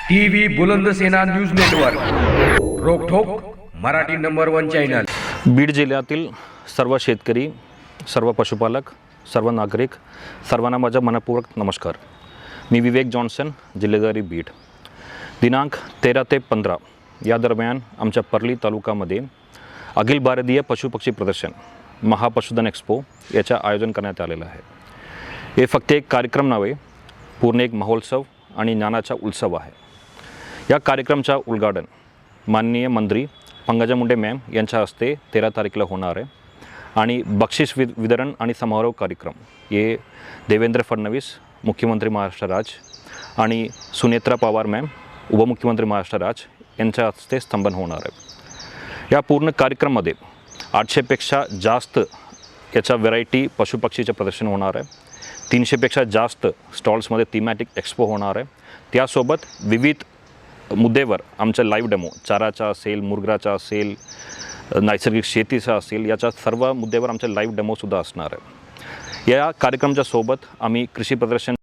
TV Bulandsena news network रोकठोक Marathi number 1 channel. Beed जिल्ह्यातील सर्व शेतकरी, सर्व पशुपालक, सर्व नागरिक, सर्वांना माझा मनपूर्वक नमस्कार। मी विवेक जॉन्सन, जिल्हाधिकारी बीड। दिनांक 13 ते 15 या दरम्यान आमच्या पर्ली तालुक्यामध्ये अखिल भारतीय पशुपक्षी प्रदर्शन महापशुधन एक्सपो याचे आयोजन करण्यात आलेलं आहे। हे फक्त एक कार्यक्रम नव्हे, पूर्ण एक महोत्सव आणि ज्ञानाचा उत्सव आहे। या कार्यक्रमाचा उद्घाटन माननीय मंत्री पंकजा मुंडे मॅम यांच्या हस्ते 13 तारखेला होणार आहे आणि बक्षीस वितरण आणि समारोह कार्यक्रम हे देवेंद्र फडणवीस मुख्यमंत्री महाराष्ट्र राज्य आणि सुनेत्रा पवार मॅम उपमुख्यमंत्री महाराष्ट्र राज्य यांच्या हस्ते स्तंभन होणार आहे। या पूर्ण कार्यक्रमामध्ये 800 पेक्षा जास्त याचा व्हरायटी पशुपक्षीचे प्रदर्शन होणार आहे। 300 पेक्षा जास्त स्टॉल्समध्ये थीमॅटिक एक्सपो होणार आहे। त्यासोबत विविध मुद्द्यावर आमचा लाईव्ह डेमो चाराचा असेल, मुरगाचा असेल, नैसर्गिक शेतीचा असेल, याच्या सर्व मुद्द्यावर आमचा लाईव्ह डेमोसुद्धा असणार आहे। या कार्यक्रमाच्या सोबत आम्ही कृषी प्रदर्शन